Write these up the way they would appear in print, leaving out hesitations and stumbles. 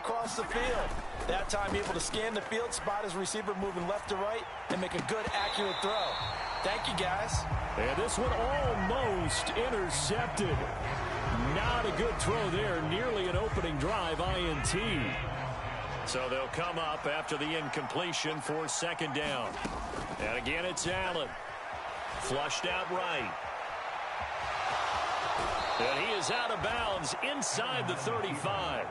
across the field. That time able to scan the field, spot his receiver moving left to right, and make a good, accurate throw. Thank you, guys. And this one almost intercepted. Not a good throw there. Nearly an opening drive INT. So they'll come up after the incompletion for second down. And again, it's Allen. Flushed out right. And he is out of bounds inside the 35.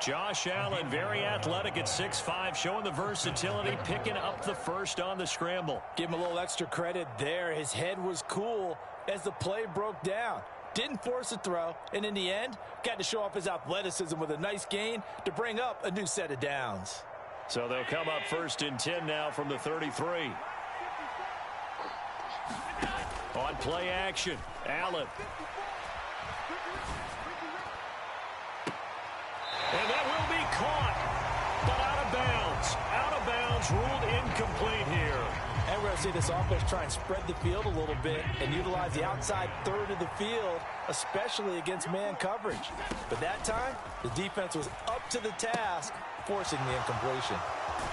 Josh Allen, very athletic at 6'5", showing the versatility, picking up the first on the scramble. Give him a little extra credit there. His head was cool as the play broke down. Didn't force a throw, and in the end, got to show off his athleticism with a nice gain to bring up a new set of downs. So they'll come up 1st and 10 now from the 33. On play action, Allen. And that will be caught, but out of bounds. Out of bounds, ruled incomplete here. And we're going to see this offense try and spread the field a little bit and utilize the outside third of the field, especially against man coverage. But that time, the defense was up to the task, forcing the incompletion.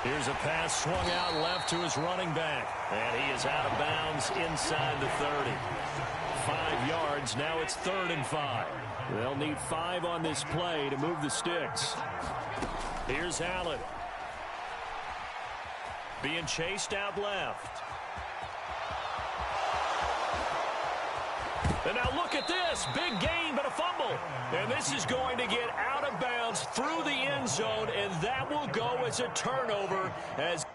Here's a pass swung out left to his running back. And he is out of bounds inside the 30. 5 yards, now it's 3rd and 5. They'll need 5 on this play to move the sticks. Here's Allen. Being chased out left. And now look at this. Big gain, but a fumble. And this is going to get out of bounds through the end zone, and that will go as a turnover as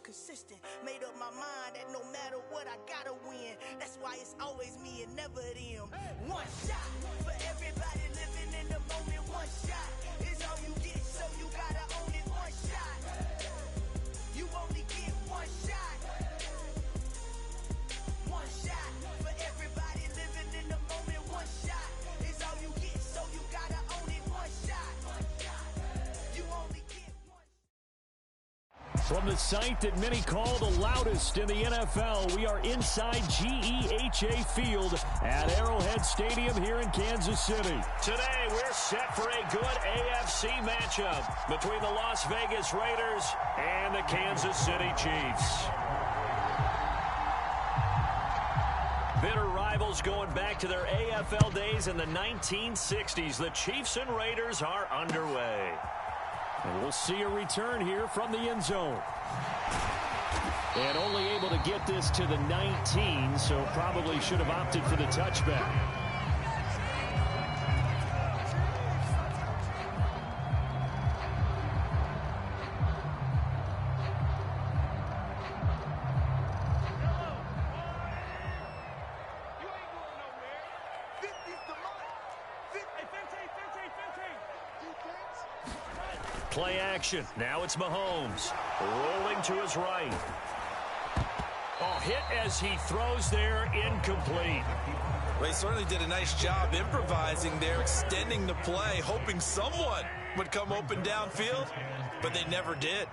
consistent. Made up my mind that no matter what, I gotta win. That's why it's always me and never them. One shot for everybody living in the moment. One shot is all you get, so you gotta own it. One shot. You only get one shot. One shot for everybody living in the moment. One shot is all you get, so you gotta own it. One shot. You only get one. From the site that many call the loudest in the NFL, we are inside GEHA Field at Arrowhead Stadium here in Kansas City. Today, we're set for a good AFC matchup between the Las Vegas Raiders and the Kansas City Chiefs. Bitter rivals going back to their AFL days in the 1960s. The Chiefs and Raiders are underway. And we'll see a return here from the end zone. And only able to get this to the 19, so probably should have opted for the touchback. Play action. Now it's Mahomes. Rolling to his right. Oh, hit as he throws there, incomplete. Well, he certainly did a nice job improvising there, extending the play, hoping someone would come open downfield, but they never did.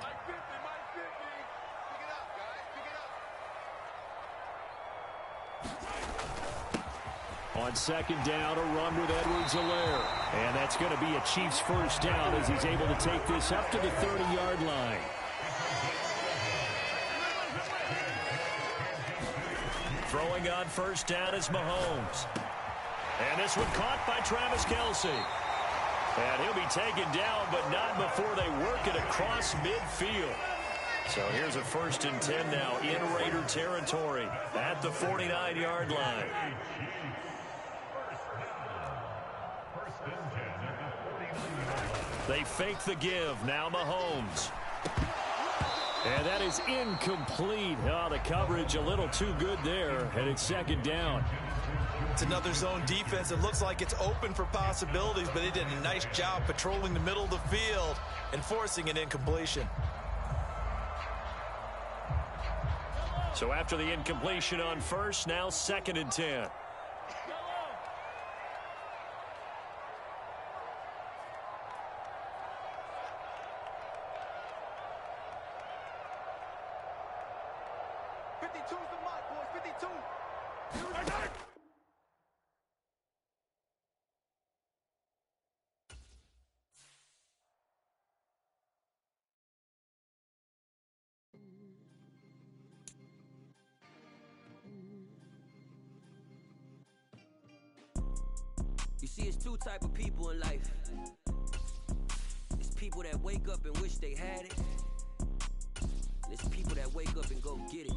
On second down, a run with Edwards-Helaire. And that's going to be a Chiefs first down as he's able to take this up to the 30-yard line. Throwing on first down is Mahomes. And this one caught by Travis Kelce. And he'll be taken down, but not before they work it across midfield. So here's a 1st and 10 now in Raider territory at the 49-yard line. They fake the give. Now Mahomes. And that is incomplete. Oh, the coverage a little too good there, and it's 2nd down. It's another zone defense. It looks like it's open for possibilities, but they did a nice job patrolling the middle of the field and forcing an incompletion. So after the incompletion on 1st, now 2nd and 10. You see, it's 2 type of people in life. It's people that wake up and wish they had it. And it's people that wake up and go get it.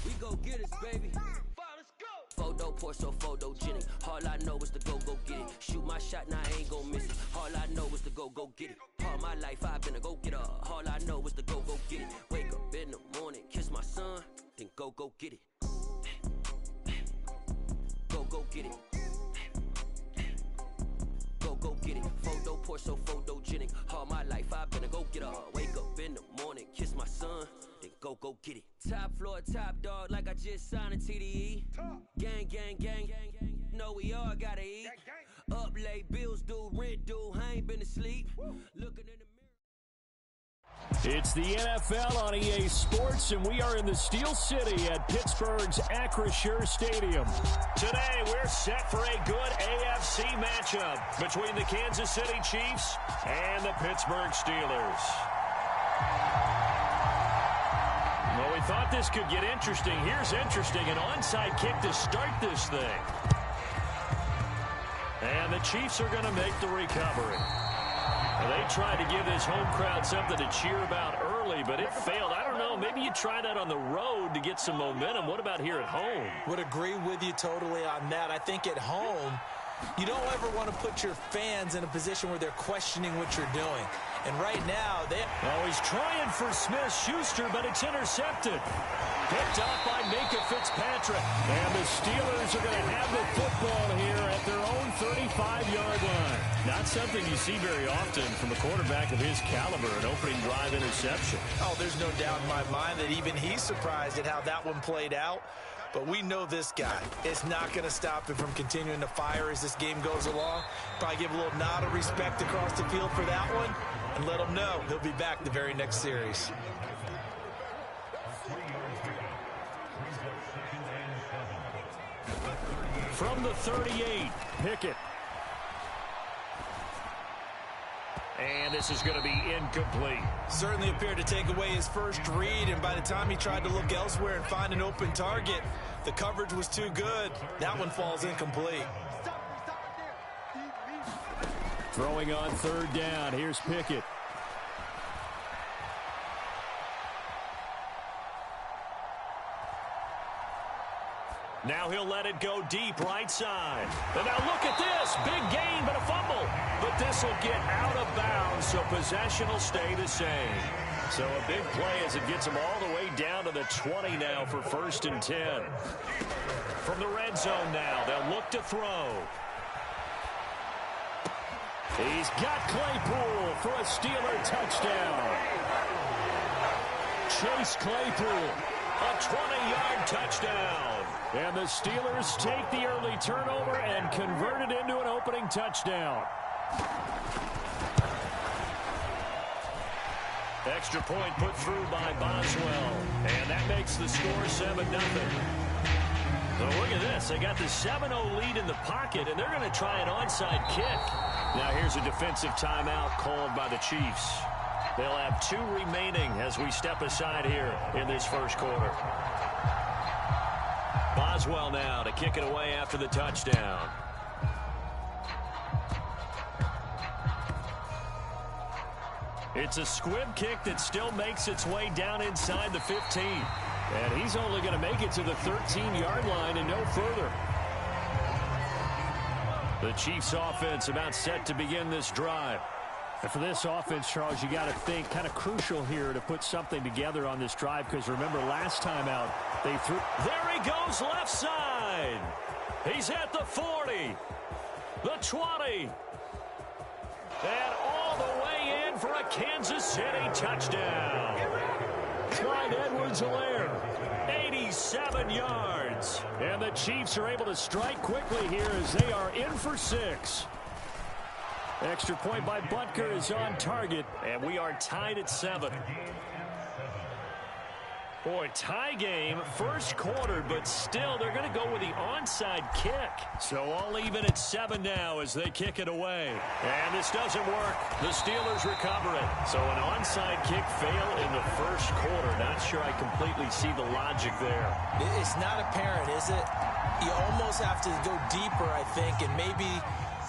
We go get it, baby. Let's go. Photo poor, so photogenic. All I know is to go get it. Shoot my shot, now I ain't gon' miss it. All I know is to go get it. All my life I've been a go-getter. All I know is to go get it. Wake up in the morning, kiss my son, then go get it. Go get it. Go get it. Photo poor, so photogenic. All my life I've been a go-getter. Wake up in the morning, kiss my son, then go get it. Top floor, top dog, like I just signed a TDE. Gang, gang, gang, gang, gang. No, we all gotta eat. Up late, bills due, rent due. I ain't been asleep. Looking in the mirror. It's the NFL on EA Sports, and we are in the Steel City at Pittsburgh's Acrisure Stadium. Today, we're set for a good AFC matchup between the Kansas City Chiefs and the Pittsburgh Steelers. Well, we thought this could get interesting. Here's interesting, an onside kick to start this thing. And the Chiefs are going to make the recovery. They tried to give this home crowd something to cheer about early, but it failed. I don't know. Maybe you try that on the road to get some momentum. What about here at home? Would agree with you totally on that. I think at home, you don't ever want to put your fans in a position where they're questioning what you're doing. And right now, he's trying for Smith-Schuster, but it's intercepted. Picked off by Minka Fitzpatrick. And the Steelers are going to have the football here at their own 35-yard line. Not something you see very often from a quarterback of his caliber, an opening drive interception. Oh, there's no doubt in my mind that even he's surprised at how that one played out. But we know this guy. It's not going to stop him from continuing to fire as this game goes along. Probably give a little nod of respect across the field for that one and let him know he'll be back the very next series. From the 38, Pickett. And this is going to be incomplete. Certainly appeared to take away his first read, and by the time he tried to look elsewhere and find an open target, the coverage was too good. That one falls incomplete. Throwing on 3rd down. Here's Pickett. Now he'll let it go deep right side. And now look at this. Big gain, but a fumble. But this will get out of bounds, so possession will stay the same. So a big play as it gets him all the way down to the 20 now for 1st and 10. From the red zone now, they'll look to throw. He's got Claypool for a Steeler touchdown. Chase Claypool, a 20-yard touchdown. And the Steelers take the early turnover and convert it into an opening touchdown. Extra point put through by Boswell. And that makes the score 7-0. So look at this. They got the 7-0 lead in the pocket, and they're going to try an onside kick. Now here's a defensive timeout called by the Chiefs. They'll have 2 remaining as we step aside here in this first quarter. Boswell now to kick it away after the touchdown. It's a squib kick that still makes its way down inside the 15. And he's only going to make it to the 13-yard line and no further. The Chiefs offense about set to begin this drive. And for this offense, Charles, you got to think kind of crucial here to put something together on this drive, because remember last time out they threw. There he goes left side. He's at the 40, the 20, and all the way in for a Kansas City touchdown. Clyde Edwards-Helaire, 87 yards. And the Chiefs are able to strike quickly here as they are in for 6. Extra point by Butker is on target, and we are tied at 7. Boy, tie game, first quarter, but still they're going to go with the onside kick. So all even at 7 now as they kick it away. And this doesn't work. The Steelers recover it. So an onside kick fail in the first quarter. Not sure I completely see the logic there. It's not apparent, is it? You almost have to go deeper, I think, and maybe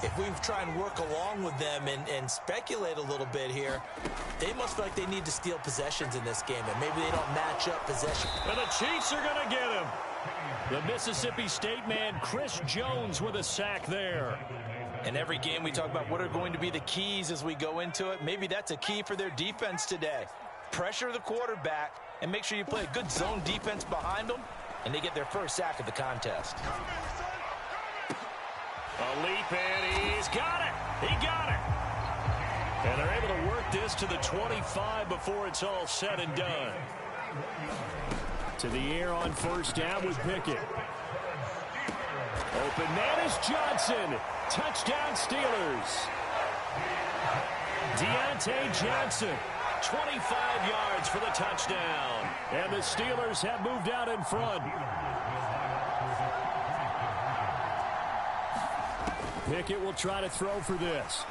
if we try and work along with them and speculate a little bit here, they must feel like they need to steal possessions in this game, and maybe they don't match up possession. And the Chiefs are going to get him. The Mississippi State man, Chris Jones, with a sack there. In every game we talk about what are going to be the keys as we go into it. Maybe that's a key for their defense today. Pressure the quarterback and make sure you play a good zone defense behind them, and they get their first sack of the contest. A leap, and he's got it. He got it. And they're able to work this to the 25 before it's all said and done. To the air on first down with Pickett. Open man is Johnson. Touchdown Steelers. Deontay Johnson, 25 yards for the touchdown. And the Steelers have moved out in front. Pickett will try to throw for this.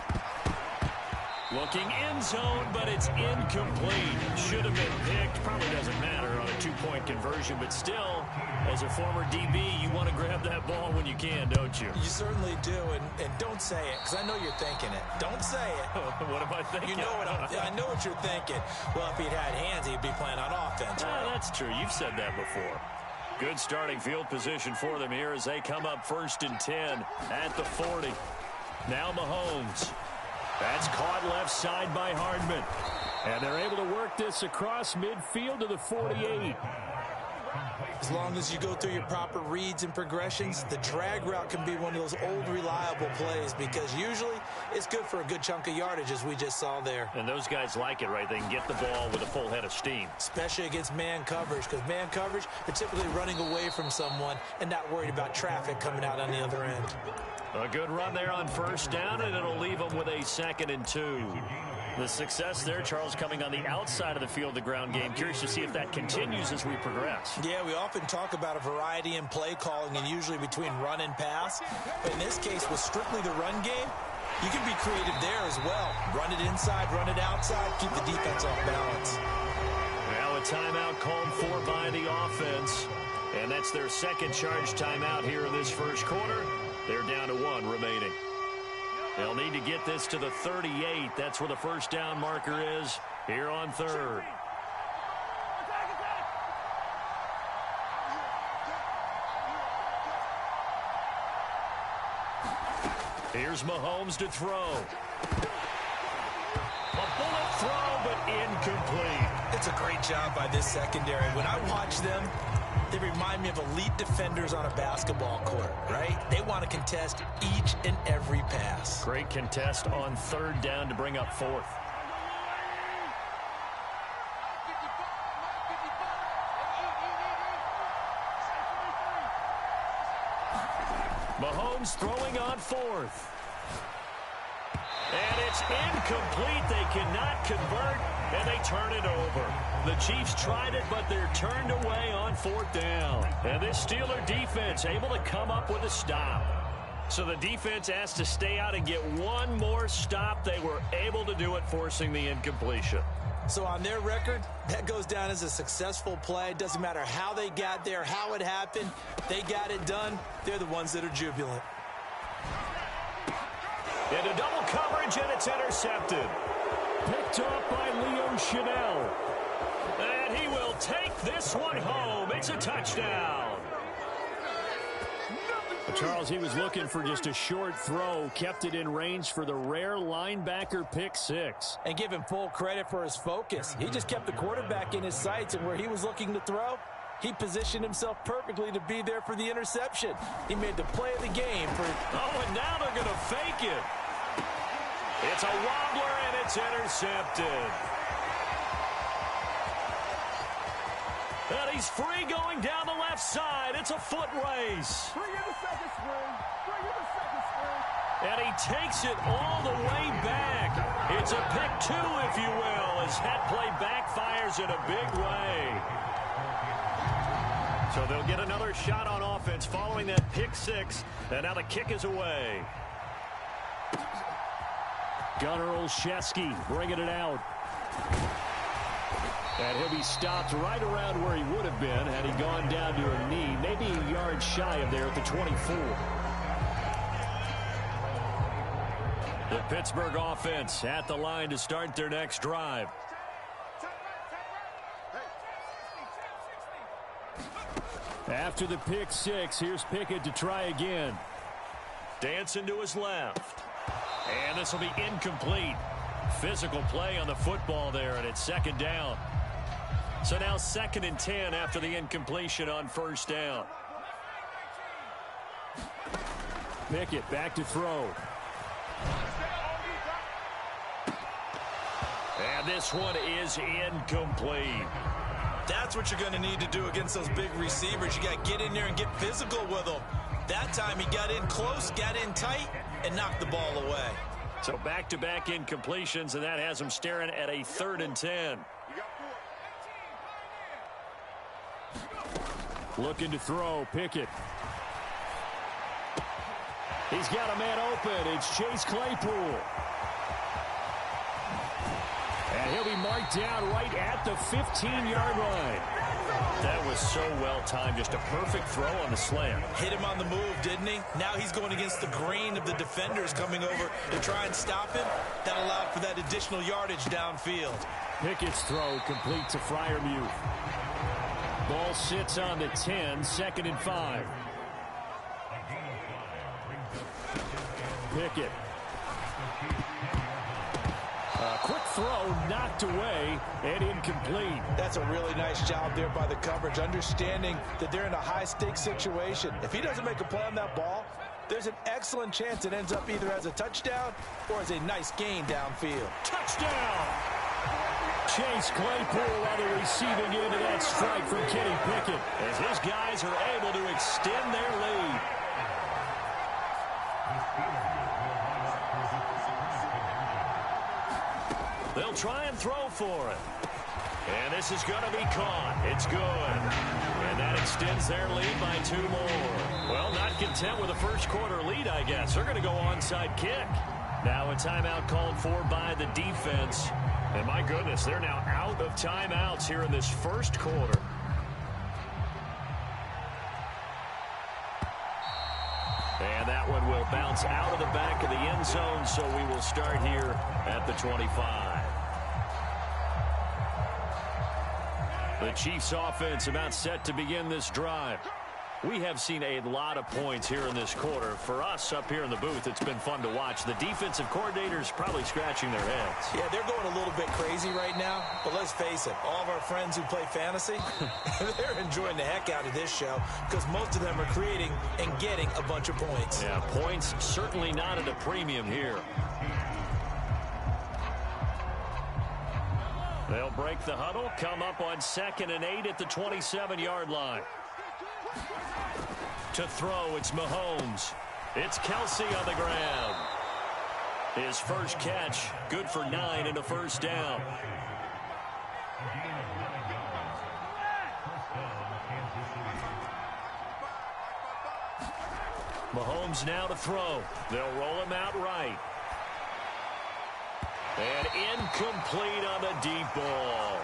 Looking end zone, but it's incomplete. Should have been picked. Probably doesn't matter on a two-point conversion, but still, as a former DB, you want to grab that ball when you can, don't you? You certainly do, and don't say it, because I know you're thinking it. Don't say it. What am I thinking? You know what I know what you're thinking. Well, if he'd had hands, he'd be playing on offense. Right? That's true. You've said that before. Good starting field position for them here as they come up 1st and 10 at the 40. Now Mahomes. That's caught left side by Hardman. And they're able to work this across midfield to the 48. As long as you go through your proper reads and progressions, the drag route can be one of those old reliable plays, because usually it's good for a good chunk of yardage, as we just saw there. And those guys like it, right? They can get the ball with a full head of steam. Especially against man coverage, because man coverage, they're typically running away from someone and not worried about traffic coming out on the other end. A good run there on first down, and it'll leave them with a 2nd and 2. The success there, Charles, coming on the outside of the field, the ground game. Curious to see if that continues as we progress. Yeah, we often talk about a variety in play calling, and usually between run and pass. But in this case, with strictly the run game, you can be creative there as well. Run it inside, run it outside, keep the defense off balance. Now a timeout called for by the offense. And that's their second charge timeout here in this first quarter. They're down to 1 remaining. They'll need to get this to the 38. That's where the first down marker is here on 3rd. Here's Mahomes to throw. A bullet throw, but incomplete. It's a great job by this secondary. When I watch them, they remind me of elite defenders on a basketball court, right? They want to contest each and every pass. Great contest on 3rd down to bring up 4th. Mahomes throwing on 4th. And it's incomplete. They cannot convert, and they turn it over. The Chiefs tried it, but they're turned away on 4th down. And this Steeler defense able to come up with a stop. So the defense has to stay out and get one more stop. They were able to do it, forcing the incompletion. So on their record, that goes down as a successful play. Doesn't matter how they got there, how it happened. They got it done. They're the ones that are jubilant. Into double coverage, and it's intercepted. Picked up by Leo Chanel. And he will take this one home. It's a touchdown. Charles, he was looking for just a short throw, kept it in range for the rare linebacker pick six. And give him full credit for his focus. He just kept the quarterback in his sights, and where he was looking to throw, he positioned himself perfectly to be there for the interception. He made the play of the game for... Oh, and now they're going to fake it. It's a wobbler, and it's intercepted. And he's free going down the left side. It's a foot race. Bring in the second string. Bring in the second string. And he takes it all the way back. It's a pick two, if you will, as that play backfires in a big way. So they'll get another shot on offense following that pick six. And now the kick is away. Gunnar Olszewski bringing it out. And he'll be stopped right around where he would have been had he gone down to a knee, maybe a yard shy of there at the 24. The Pittsburgh offense at the line to start their next drive. After the pick six, here's Pickett to try again. Dancing to his left. And this will be incomplete. Physical play on the football there, and it's second down. So now 2nd and 10 after the incompletion on first down. Pickett back to throw. And this one is incomplete. That's what you're going to need to do against those big receivers. You got to get in there and get physical with them. That time he got in close, got in tight, and knocked the ball away. So back-to-back incompletions, and that has him staring at a 3rd and 10. Looking to throw, Pickett. He's got a man open. It's Chase Claypool. And he'll be marked down right at the 15-yard line. That was so well-timed. Just a perfect throw on the slant. Hit him on the move, didn't he? Now he's going against the grain of the defenders coming over to try and stop him. That allowed for that additional yardage downfield. Pickett's throw complete to Freiermuth. Ball sits on the 10, 2nd and 5. Pickett. A quick throw knocked away and incomplete. That's a really nice job there by the coverage, understanding that they're in a high-stakes situation. If he doesn't make a play on that ball, there's an excellent chance it ends up either as a touchdown or as a nice gain downfield. Touchdown! Chase Claypool on the receiving end of that strike from Kenny Pickett as his guys are able to extend their lead. They'll try and throw for it. And this is going to be caught. It's good. And that extends their lead by 2 more. Well, not content with a first quarter lead, I guess. They're going to go onside kick. Now a timeout called for by the defense. And my goodness, they're now out of timeouts here in this first quarter. And that one will bounce out of the back of the end zone, so we will start here at the 25. The Chiefs offense about set to begin this drive. We have seen a lot of points here in this quarter. For us up here in the booth, it's been fun to watch. The defensive coordinators probably scratching their heads. Yeah, they're going a little bit crazy right now. But let's face it, all of our friends who play fantasy, they're enjoying the heck out of this show because most of them are creating and getting a bunch of points. Yeah, points certainly not at a premium here. They'll break the huddle, come up on 2nd and 8 at the 27-yard line. To throw, it's Mahomes. It's Kelsey on the ground. His first catch, good for 9 and a first down. Mahomes now to throw. They'll roll him out right. And incomplete on the deep ball.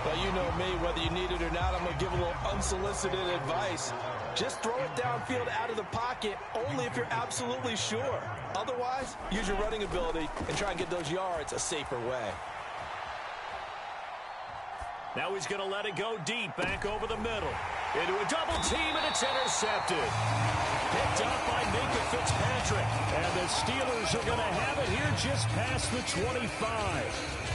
Well, you know me, whether you need it or not, I'm going to give a little unsolicited advice. Just throw it downfield out of the pocket only if you're absolutely sure. Otherwise, use your running ability and try and get those yards a safer way. Now he's going to let it go deep, back over the middle. Into a double team, and it's intercepted. Picked up by Minka Fitzpatrick. And the Steelers are going to have it here just past the 25.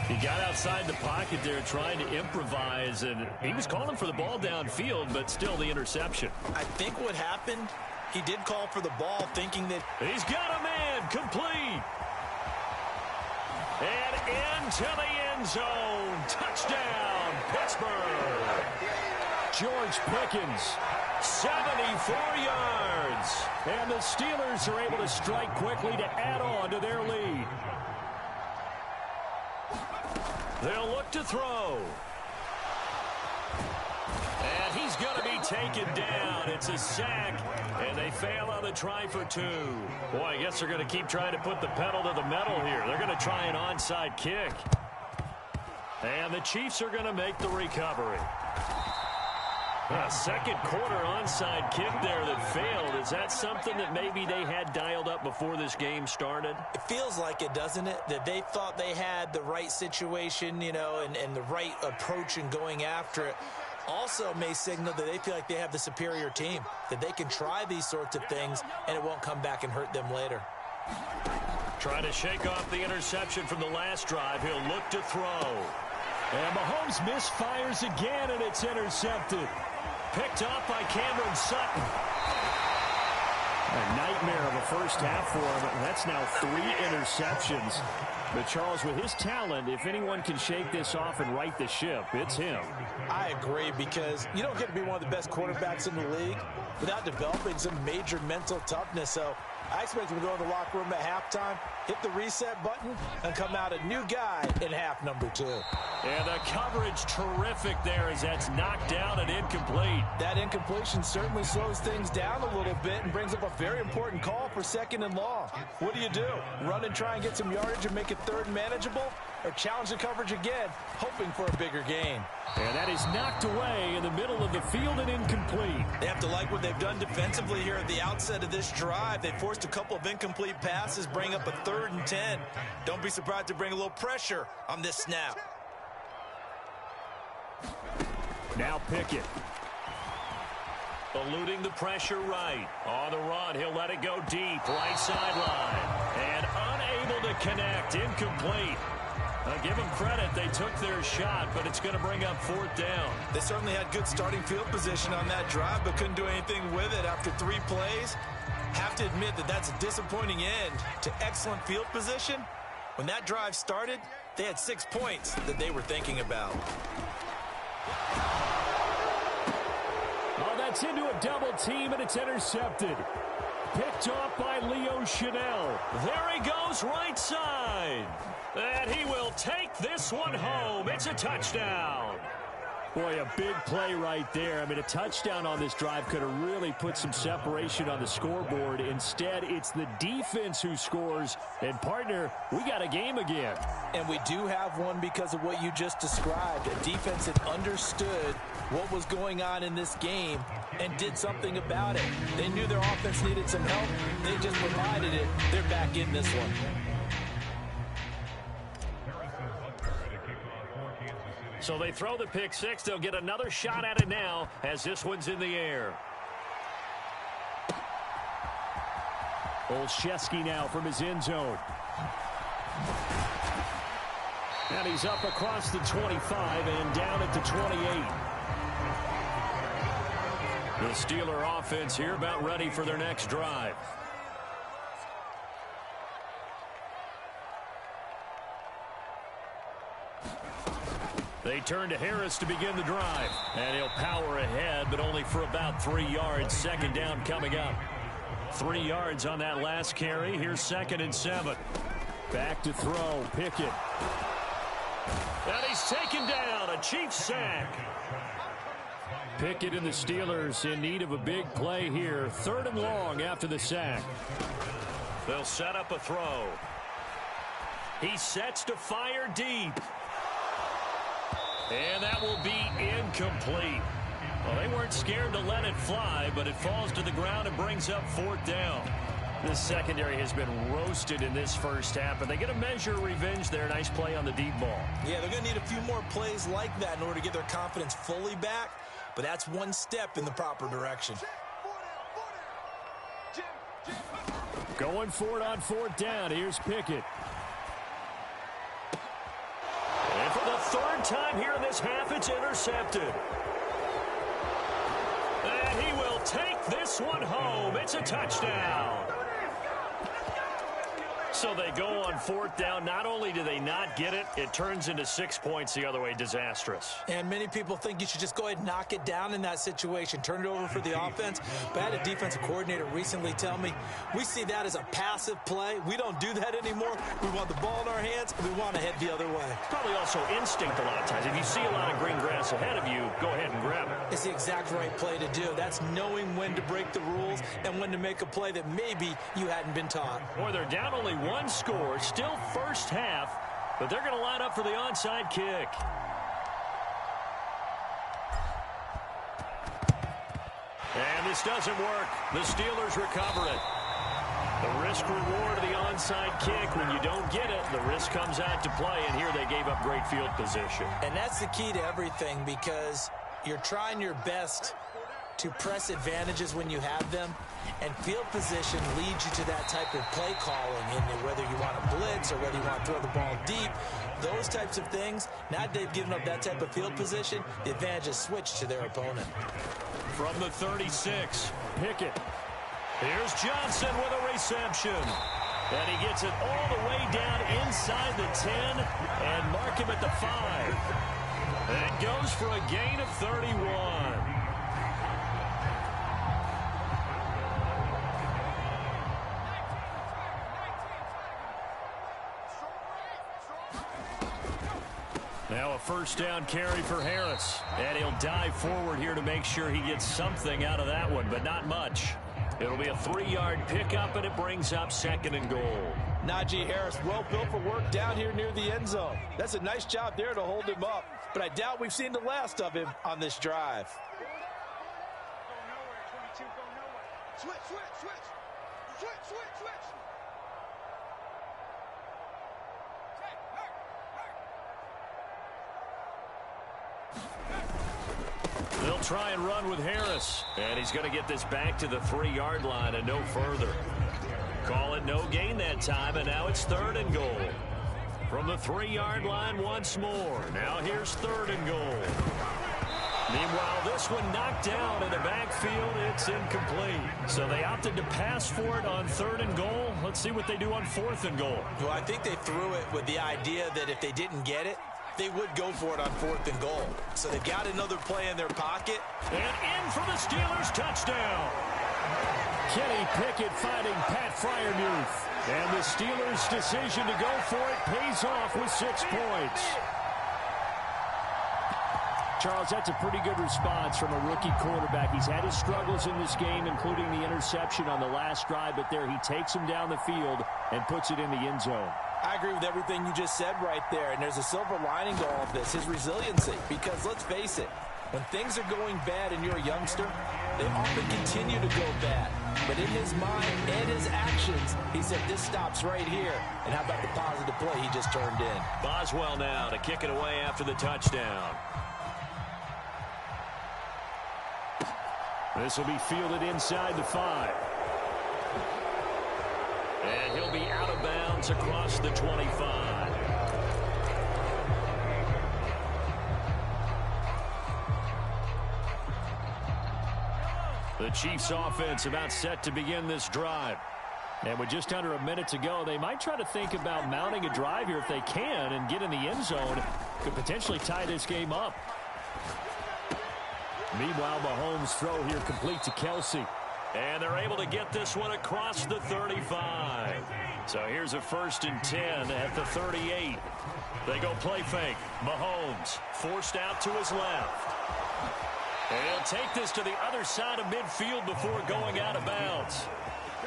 He got outside the pocket there trying to improvise, and he was calling for the ball downfield, but still the interception. I think what happened, he did call for the ball thinking that he's got a man complete. And into the end zone. Touchdown, Pittsburgh. George Pickens, 74 yards. And the Steelers are able to strike quickly to add on to their lead. They'll look to throw. And he's going to be taken down. It's a sack, and they fail on the try for 2. Boy, I guess they're going to keep trying to put the pedal to the metal here. They're going to try an onside kick. And the Chiefs are going to make the recovery. A second quarter onside kick there that failed. Is that something that maybe they had dialed up before this game started? It feels like it, doesn't it? That they thought they had the right situation, you know, and the right approach in going after it. Also may signal that they feel like they have the superior team, that they can try these sorts of things and it won't come back and hurt them later. Trying to shake off the interception from the last drive. He'll look to throw. And Mahomes misfires again, and it's intercepted. Picked up by Cameron Sutton. A nightmare of a first half for him, and that's now 3 interceptions. But, Charles, with his talent, if anyone can shake this off and right the ship, it's him. I agree, because you don't get to be one of the best quarterbacks in the league without developing some major mental toughness. So I expect him to go in the locker room at halftime, hit the reset button, and come out a new guy in half number 2. And the coverage terrific there as that's knocked down and incomplete. That incompletion certainly slows things down a little bit and brings up a very important call for 2nd and long. What do? Run and try and get some yardage and make it 3rd and manageable? Or challenge the coverage again, hoping for a bigger gain? And that is knocked away in the middle of the field and incomplete. They have to like what they've done defensively here at the outset of this drive. They forced a couple of incomplete passes, bring up a 3rd and 10. Don't be surprised to bring a little pressure on this snap. Now Pickett. Eluding the pressure right. On the run, he'll let it go deep. Right sideline. And unable to connect. Incomplete. Give them credit. They took their shot, but it's going to bring up 4th down. They certainly had good starting field position on that drive, but couldn't do anything with it after 3 plays. Have to admit that that's a disappointing end to excellent field position. When that drive started, they had 6 points that they were thinking about. Oh, that's into a double team, and it's intercepted. Picked off by Leo Chanel. There he goes, right side. And he will take this one home. It's a touchdown. Boy, a big play right there. I mean, a touchdown on this drive could have really put some separation on the scoreboard. Instead, it's the defense who scores. And, partner, we got a game again. And we do have one because of what you just described. A defense that understood what was going on in this game and did something about it. They knew their offense needed some help. They just provided it. They're back in this one. So they throw the pick 6. They'll get another shot at it now as this one's in the air. Olszewski now from his end zone. And he's up across the 25 and down at the 28. The Steeler offense here about ready for their next drive. They turn to Harris to begin the drive. And he'll power ahead, but only for about 3 yards. 2nd down coming up. 3 yards on that last carry. Here's 2nd and 7. Back to throw. Pickett. And he's taken down. A Chiefs sack. Pickett and the Steelers in need of a big play here. 3rd and long after the sack. They'll set up a throw. He sets to fire deep. And that will be incomplete. Well, they weren't scared to let it fly, but it falls to the ground and brings up 4th down. This secondary has been roasted in this first half, but they get a measure of revenge there. Nice play on the deep ball. Yeah, they're going to need a few more plays like that in order to get their confidence fully back, but that's one step in the proper direction. Going for it on 4th down. Here's Pickett. And for the 3rd time here in this half, it's intercepted. And he will take this one home. It's a touchdown. So they go on 4th down. Not only do they not get it, it turns into 6 points the other way. Disastrous. And many people think you should just go ahead and knock it down in that situation. Turn it over for the offense. But I had a defensive coordinator recently tell me, we see that as a passive play. We don't do that anymore. We want the ball in our hands, and we want to head the other way. Probably also instinct a lot of times. If you see a lot of green grass ahead of you, go ahead and grab it. It's the exact right play to do. That's knowing when to break the rules and when to make a play that maybe you hadn't been taught. Boy, they're down only one score, still first half, but they're going to line up for the onside kick. And this doesn't work. The Steelers recover it. The risk reward of the onside kick. When you don't get it, the risk comes out to play, and here they gave up great field position. And that's the key to everything, because you're trying your best to press advantages when you have them, and field position leads you to that type of play calling, in whether you want to blitz or whether you want to throw the ball deep. Those types of things, now that they've given up that type of field position, the advantage is switched to their opponent. From the 36, Pickett. Here's Johnson with a reception. And he gets it all the way down inside the 10 and mark him at the 5. And it goes for a gain of 31. Now a first down carry for Harris. And he'll dive forward here to make sure he gets something out of that one, but not much. It'll be a 3-yard pickup, and it brings up 2nd and goal. Najee Harris, well built for work down here near the end zone. That's a nice job there to hold him up, but I doubt we've seen the last of him on this drive. Switch. They'll try and run with Harris. And he's going to get this back to the 3-yard line and no further. Call it no gain that time, and now it's 3rd and goal. From the 3-yard line once more. Now here's 3rd and goal. Meanwhile, this one knocked down in the backfield. It's incomplete. So they opted to pass for it on 3rd and goal. Let's see what they do on 4th and goal. Well, I think they threw it with the idea that if they didn't get it, they would go for it on 4th and goal. So they've got another play in their pocket. And in for the Steelers touchdown. Kenny Pickett finding Pat Freiermuth. And the Steelers' decision to go for it pays off with 6 points. Charles, that's a pretty good response from a rookie quarterback. He's had his struggles in this game, including the interception on the last drive, but there he takes him down the field and puts it in the end zone. I agree with everything you just said right there, and there's a silver lining to all of this, his resiliency, because let's face it, when things are going bad and you're a youngster, they often continue to go bad. But in his mind and his actions, he said, this stops right here. And how about the positive play he just turned in? Boswell now to kick it away after the touchdown. This will be fielded inside the 5. And he'll be out of bounds across the 25. The Chiefs offense about set to begin this drive. And with just under a minute to go, they might try to think about mounting a drive here if they can and get in the end zone. Could potentially tie this game up. Meanwhile, Mahomes' throw here complete to Kelsey. And they're able to get this one across the 35. So here's a 1st and 10 at the 38. They go play fake. Mahomes forced out to his left. And he'll take this to the other side of midfield before going out of bounds.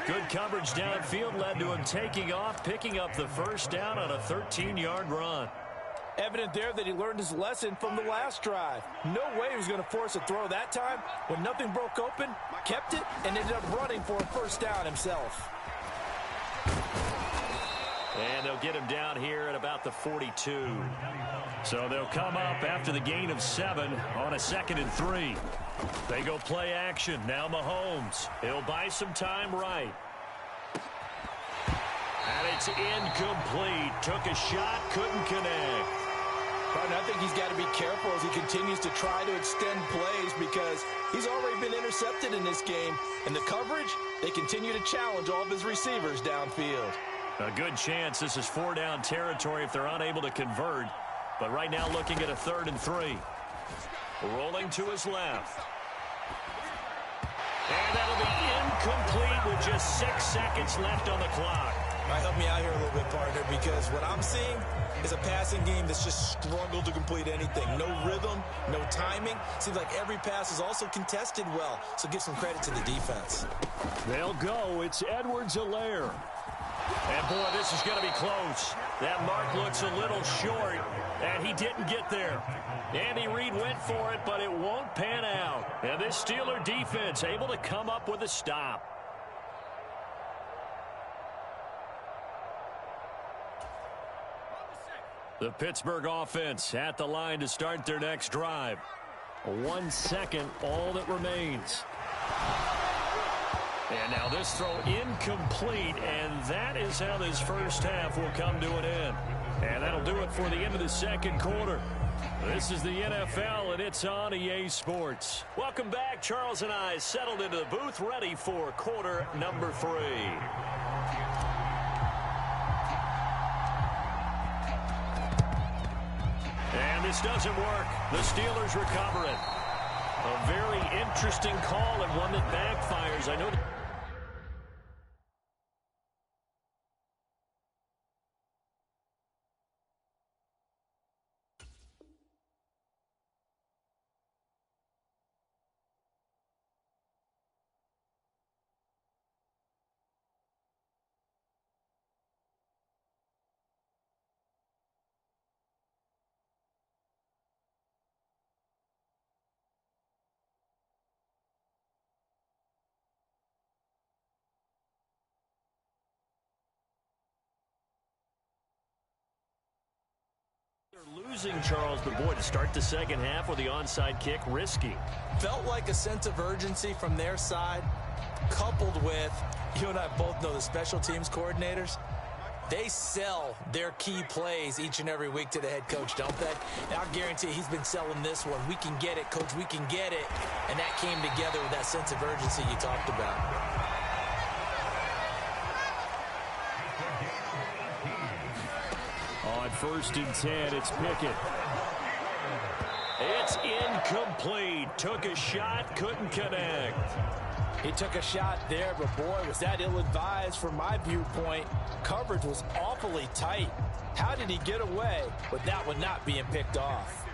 Good coverage downfield led to him taking off, picking up the first down on a 13-yard run. Evident there that he learned his lesson from the last drive. No way he was going to force a throw that time. When nothing broke open, kept it, and ended up running for a first down himself. And they'll get him down here at about the 42. So they'll come up after the gain of 7 on a 2nd and 3. They go play action. Now Mahomes. He'll buy some time right. And it's incomplete. Took a shot, couldn't connect. Partner, I think he's got to be careful as he continues to try to extend plays because he's already been intercepted in this game. And the coverage, they continue to challenge all of his receivers downfield. A good chance this is 4-down territory if they're unable to convert. But right now looking at a 3rd and 3. Rolling to his left. And that'll be incomplete with just 6 seconds left on the clock. All right, help me out here a little bit, partner, because what I'm seeing is a passing game that's just struggled to complete anything. No rhythm, no timing. Seems like every pass is also contested well, so give some credit to the defense. They'll go. It's Edwards-Helaire. And, boy, this is going to be close. That mark looks a little short, and he didn't get there. Andy Reid went for it, but it won't pan out. And this Steeler defense able to come up with a stop. The Pittsburgh offense at the line to start their next drive. 1 second, all that remains. And now this throw incomplete, and that is how this first half will come to an end. And that'll do it for the end of the second quarter. This is the NFL, and it's on EA Sports. Welcome back. Charles and I settled into the booth, ready for quarter number 3. And this doesn't work. The Steelers recover it. A very interesting call and one that backfires. I know that they're losing, Charles, but boy, to start the second half with the onside kick, risky. Felt like a sense of urgency from their side, coupled with, you and I both know the special teams coordinators, they sell their key plays each and every week to the head coach, don't they? And I guarantee he's been selling this one. We can get it, coach, we can get it. And that came together with that sense of urgency you talked about. On 1st and 10, it's Pickett. It's incomplete. Took a shot, couldn't connect. He took a shot there, but boy, was that ill-advised from my viewpoint. Coverage was awfully tight. How did he get away with that one not being picked off?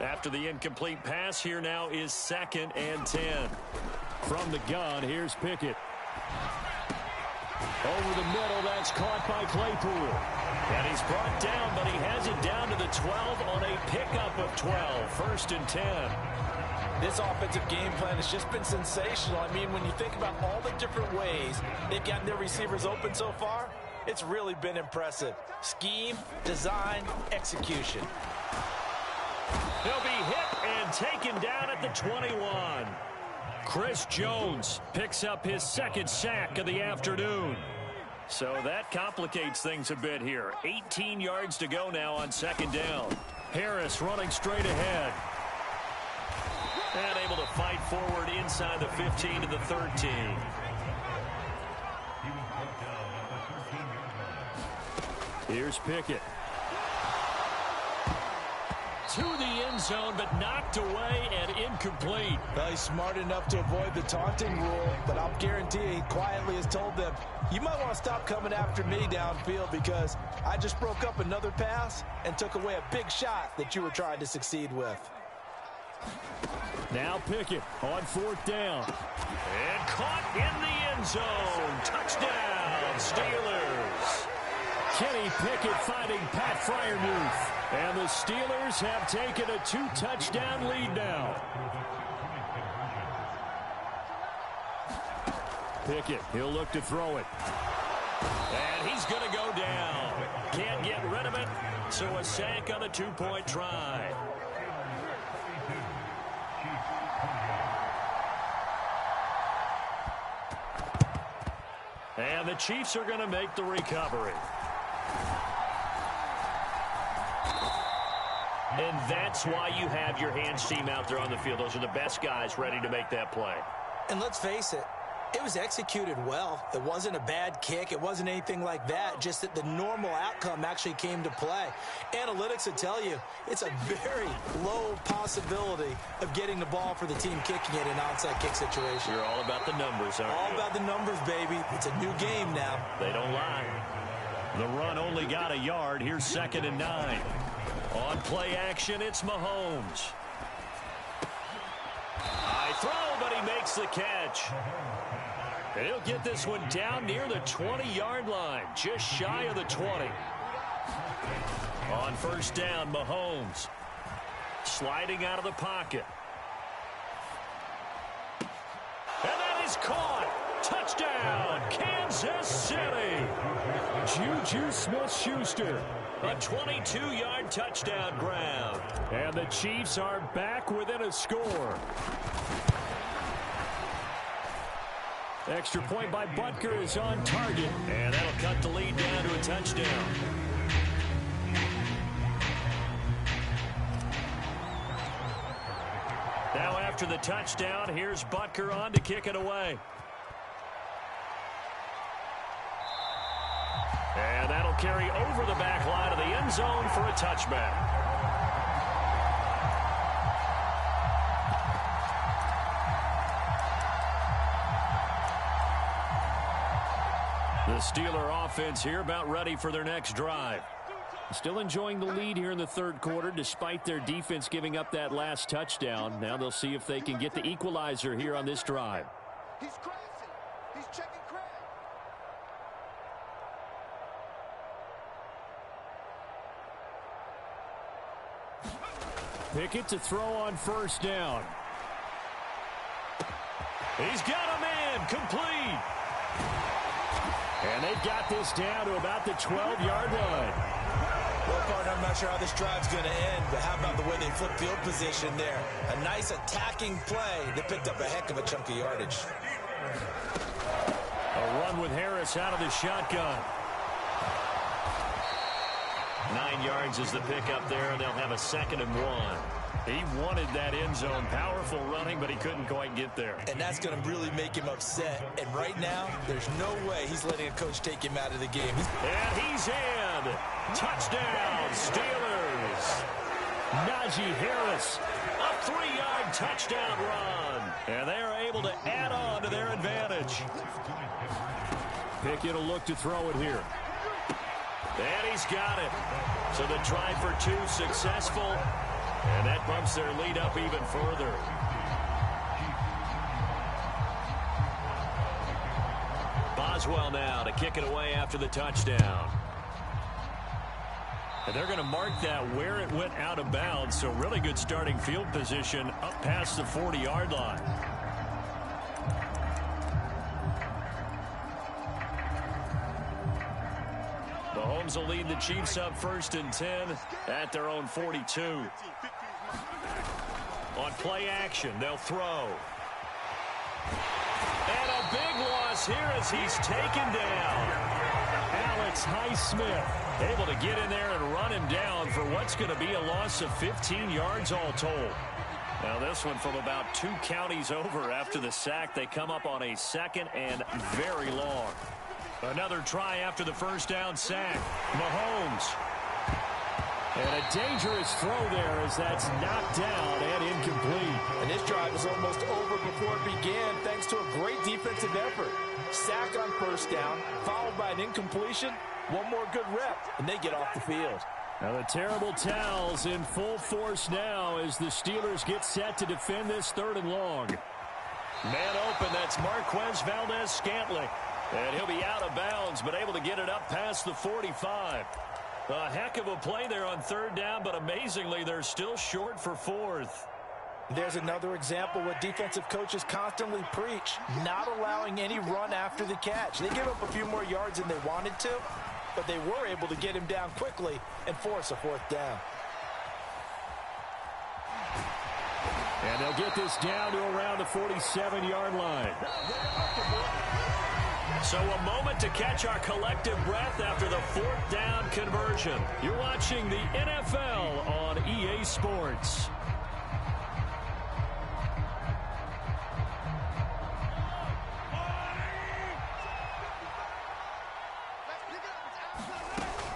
After the incomplete pass, here now is 2nd and 10. From the gun, here's Pickett. Over the middle, that's caught by Claypool. And he's brought down, but he has it down to the 12 on a pickup of 12. 1st and 10. This offensive game plan has just been sensational. I mean, when you think about all the different ways they've gotten their receivers open so far, it's really been impressive. Scheme, design, execution. He'll be hit and taken down at the 21. Chris Jones picks up his 2nd sack of the afternoon. So that complicates things a bit here. 18 yards to go now on 2nd down. Harris running straight ahead. And able to fight forward inside the 15 to the 13. Here's Pickett. To the end zone, but knocked away and incomplete. Well, he's smart enough to avoid the taunting rule, but I'll guarantee he quietly has told them, you might want to stop coming after me downfield because I just broke up another pass and took away a big shot that you were trying to succeed with. Now Pickett on 4th down. And caught in the end end zone. Touchdown, Steelers. Kenny Pickett finding Pat Freiermuth. And the Steelers have taken a 2-touchdown lead now. Pickett, he'll look to throw it. And he's going to go down. Can't get rid of it, so a sack on the 2-point try. And the Chiefs are going to make the recovery. And that's why you have your hands team out there on the field. Those are the best guys ready to make that play. And let's face it, it was executed well. It wasn't a bad kick. It wasn't anything like that. Just that the normal outcome actually came to play. Analytics will tell you it's a very low possibility of getting the ball for the team kicking it in an onside kick situation. You're all about the numbers, aren't you? All about the numbers, baby. It's a new game now. They don't lie. The run only got a yard. Here's 2nd and 9. On play action, it's Mahomes. High throw, but he makes the catch. And he'll get this one down near the 20-yard line, just shy of the 20. On 1st down, Mahomes sliding out of the pocket. And that is caught. Touchdown, Kansas City. Juju Smith-Schuster. A 22-yard touchdown grab. And the Chiefs are back within a score. Extra point by Butker is on target. And that'll cut the lead down to a touchdown. Now after the touchdown, here's Butker on to kick it away. And that'll carry over the back line of the end zone for a touchback. The Steeler offense here about ready for their next drive. Still enjoying the lead here in the 3rd quarter despite their defense giving up that last touchdown. Now they'll see if they can get the equalizer here on this drive. He's crazy. He's checking Craig. Pickett to throw on 1st down. He's got a man complete. And they've got this down to about the 12-yard line. Well, partner, I'm not sure how this drive's going to end, but how about the way they flip field position there? A nice attacking play that picked up a heck of a chunk of yardage. A run with Harris out of the shotgun. 9 yards is the pickup there, and they'll have a 2nd and 1. He wanted that end zone. Powerful running, but he couldn't quite get there. And that's going to really make him upset. And right now, there's no way he's letting a coach take him out of the game. And he's in. Touchdown, Steelers. Najee Harris, a 3-yard touchdown run. And they are able to add on to their advantage. Pickett will look to throw it here. And he's got it. So the try for 2 successful. And that bumps their lead up even further. Boswell now to kick it away after the touchdown. And they're going to mark that where it went out of bounds. So really good starting field position up past the 40-yard line. Mahomes will lead the Chiefs up 1st and 10 at their own 42. On play action, they'll throw. And a big loss here as he's taken down. Alex Highsmith able to get in there and run him down for what's going to be a loss of 15 yards all told. Now this one from about 2 counties over after the sack. They come up on a 2nd and very long. Another try after the 1st down sack. Mahomes. And a dangerous throw there as that's knocked down and incomplete. And this drive is almost over before it began thanks to a great defensive effort. Sack on 1st down, followed by an incompletion. One more good rep, and they get off the field. Now the terrible towels in full force now as the Steelers get set to defend this 3rd and long. Man open, that's Marquez Valdez-Scantling. And he'll be out of bounds, but able to get it up past the 45. A heck of a play there on third down, but amazingly, they're still short for fourth. There's another example what defensive coaches constantly preach, not allowing any run after the catch. They give up a few more yards than they wanted to, but they were able to get him down quickly and force a fourth down. And they'll get this down to around the 47-yard line. So a moment to catch our collective breath after the fourth down conversion. You're watching the NFL on EA Sports.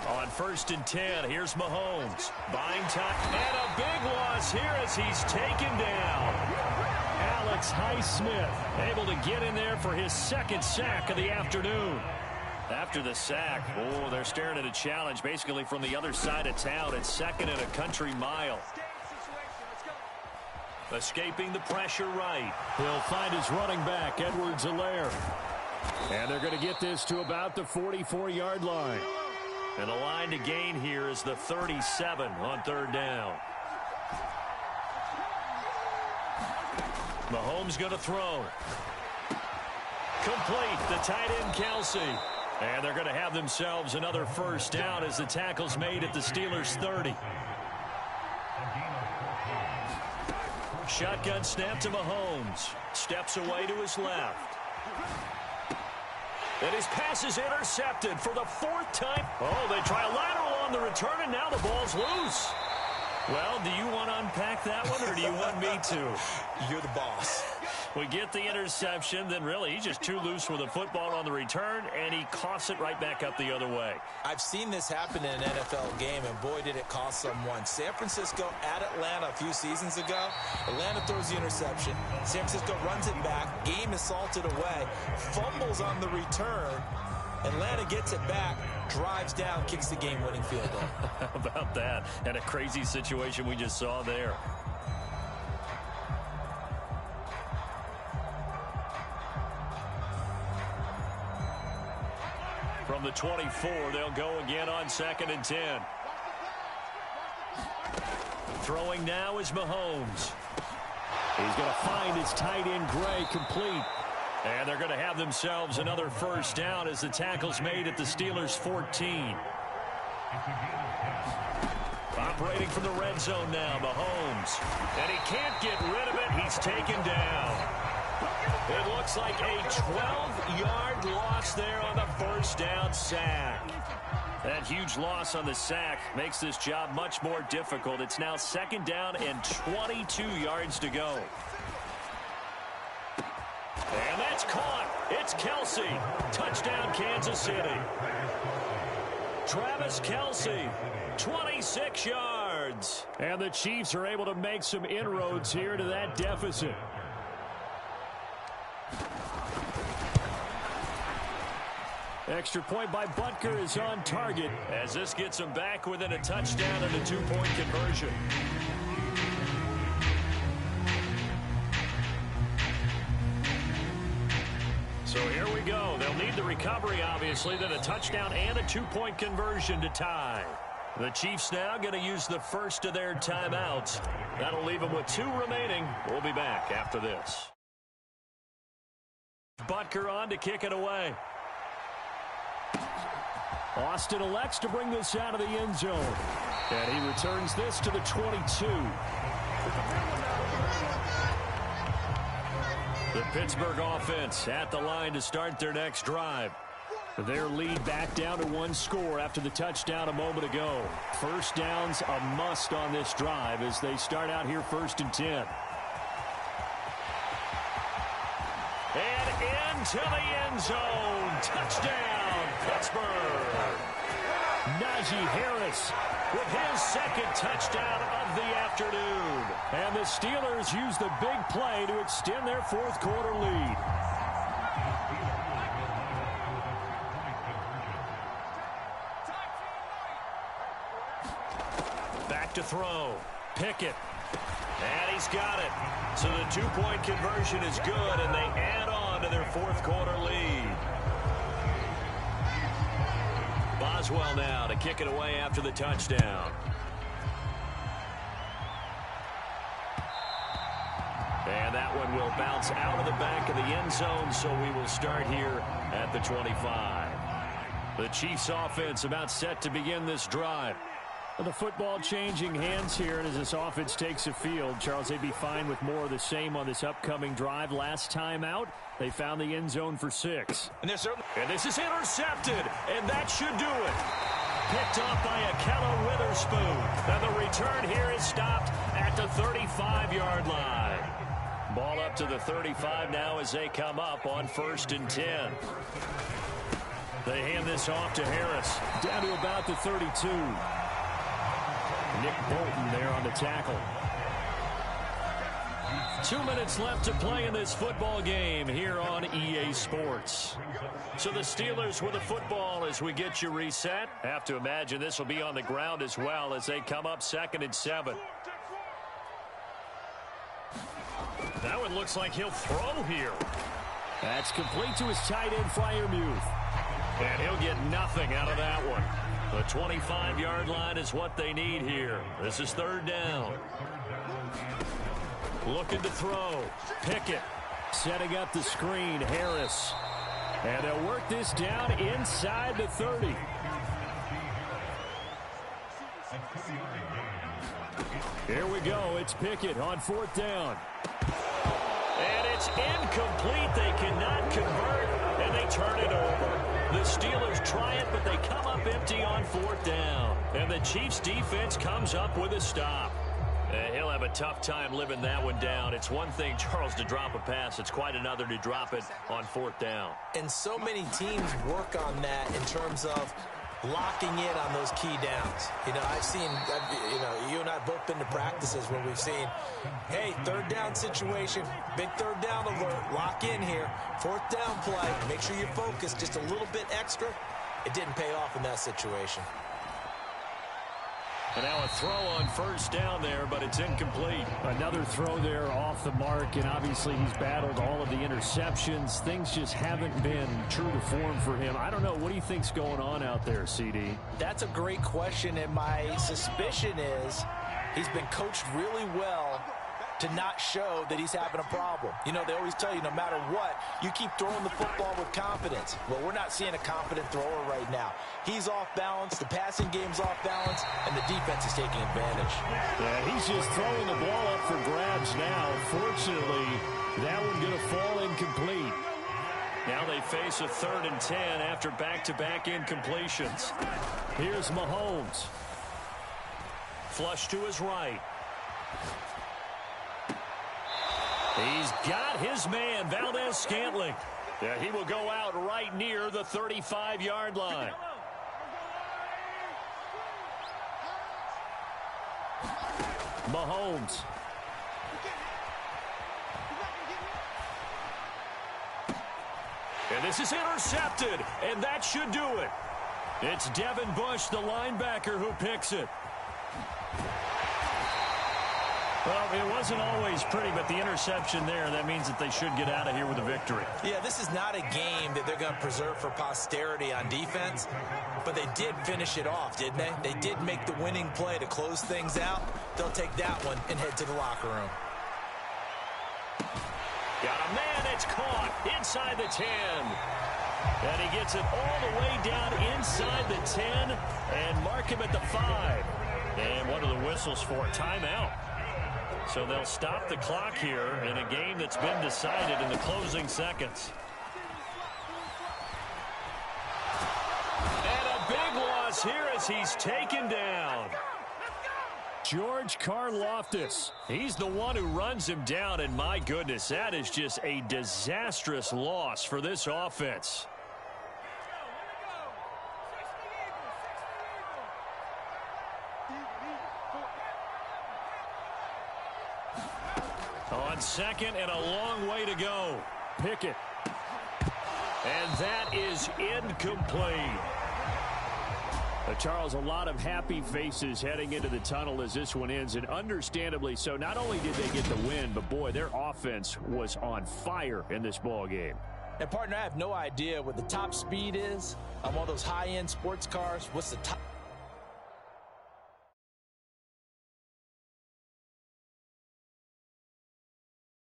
On 1st and 10, here's Mahomes. Buying time, and a big loss here as he's taken down. Alex Highsmith able to get in there for his second sack of the afternoon. After the sack, they're staring at a challenge basically from the other side of town. It's 2nd and a country mile. Escaping the pressure right. He'll find his running back, Edwards-Helaire. And they're going to get this to about the 44-yard line. And the line to gain here is the 37 on third down. Mahomes going to throw. Complete, the tight end Kelsey. And they're going to have themselves another first down as the tackle's made at the Steelers' 30. Shotgun snap to Mahomes. Steps away to his left. And his pass is intercepted for the 4th time. Oh, they try a lateral on the return, and now the ball's loose. Well, do you want to unpack that one, or do you want me to? You're the boss. We get the interception, then really he's just too loose with the football on the return, and he coughs it right back up the other way. I've seen this happen in an NFL game, and boy, did it cost someone. San Francisco at Atlanta a few seasons ago. Atlanta throws the interception. San Francisco runs it back. Game is salted away. Fumbles on the return. Atlanta gets it back, drives down, kicks the game-winning field goal. How about that? And a crazy situation we just saw there. From the 24, they'll go again on 2nd and 10. Throwing now is Mahomes. He's going to find his tight end Gray complete. And they're going to have themselves another first down as the tackle's made at the Steelers' 14. Operating from the red zone now, Mahomes. And he can't get rid of it. He's taken down. It looks like a 12-yard loss there on the first down sack. That huge loss on the sack makes this job much more difficult. It's now 2nd down and 22 yards to go. And that's caught. It's Kelsey. Touchdown, Kansas City. Travis Kelsey, 26 yards. And the Chiefs are able to make some inroads here to that deficit. Extra point by Butker is on target as this gets him back within a touchdown and a 2-point conversion. So here we go. They'll need the recovery, obviously, then a touchdown and a 2-point conversion to tie. The Chiefs now going to use the first of their timeouts. That'll leave them with 2 remaining. We'll be back after this. Butker on to kick it away. Austin elects to bring this out of the end zone. And he returns this to the 22. The Pittsburgh offense at the line to start their next drive. Their lead back down to 1 score after the touchdown a moment ago. First down's a must on this drive as they start out here 1st and 10. And into the end zone. Touchdown, Pittsburgh. Najee Harris with his 2nd touchdown of the afternoon. And the Steelers use the big play to extend their 4th quarter lead. Back to throw. Pickett. And he's got it. So the two-point conversion is good, and they add on to their fourth quarter lead. Boswell now to kick it away after the touchdown. And that one will bounce out of the back of the end zone, so we will start here at the 25. The Chiefs offense about set to begin this drive. The football changing hands here, and as this offense takes the field, Charles, they'd be fine with more of the same on this upcoming drive. Last time out, they found the end zone for 6. And this is intercepted, and that should do it. Picked off by Akello Witherspoon. And the return here is stopped at the 35-yard line. Ball up to the 35 now as they come up on 1st and 10. They hand this off to Harris. Down to about the 32. Nick Bolton there on the tackle. 2 minutes left to play in this football game here on EA Sports. So the Steelers with the football as we get you reset. Have to imagine this will be on the ground as well as they come up 2nd and 7. That one looks like he'll throw here. That's complete to his tight end, Freiermuth. And he'll get nothing out of that one. The 25-yard line is what they need here. This is 3rd down. Looking to throw. Pickett setting up the screen. Harris. And they'll work this down inside the 30. Here we go. It's Pickett on 4th down. And it's incomplete. They cannot convert, and they turn it over. The Steelers try it, but they come up empty on 4th down. And the Chiefs' defense comes up with a stop. He'll have a tough time living that one down. It's one thing, Charles, to drop a pass. It's quite another to drop it on 4th down. And so many teams work on that in terms of locking in on those key downs. You know, you and I have both been to practices when we've seen, hey, 3rd down situation, big 3rd down alert, lock in here, 4th down play, make sure you're focused just a little bit extra. It didn't pay off in that situation. And now a throw on 1st down there, but it's incomplete. Another throw there off the mark, and obviously he's battled all of the interceptions. Things just haven't been true to form for him. I don't know. What do you think's going on out there, CD? That's a great question, and my suspicion is he's been coached really well to not show that he's having a problem. You know, they always tell you no matter what, you keep throwing the football with confidence. Well, we're not seeing a confident thrower right now. He's off balance, the passing game's off balance, and the defense is taking advantage. Yeah, he's just throwing the ball up for grabs now. Fortunately, that one going to fall incomplete. Now they face a 3rd and 10 after back-to-back incompletions. Here's Mahomes. Flush to his right. He's got his man, Valdez-Scantling. Yeah, he will go out right near the 35-yard line. Mahomes. And this is intercepted, and that should do it. It's Devin Bush, the linebacker, who picks it. Well, it wasn't always pretty, but the interception there, that means that they should get out of here with a victory. Yeah, this is not a game that they're going to preserve for posterity on defense, but they did finish it off, didn't they? They did make the winning play to close things out. They'll take that one and head to the locker room. Got a man that's caught inside the 10. And he gets it all the way down inside the 10 and mark him at the 5. And what are the whistles for? Timeout. So they'll stop the clock here in a game that's been decided in the closing seconds. And a big loss here as he's taken down. George Karlaftis. He's the one who runs him down, and my goodness, that is just a disastrous loss for this offense. On 2nd and a long way to go. Pickett. And that is incomplete. Charles, a lot of happy faces heading into the tunnel as this one ends, and understandably so. Not only did they get the win, but boy, their offense was on fire in this ball game. And partner, I have no idea what the top speed is on one of those high-end sports cars. What's the top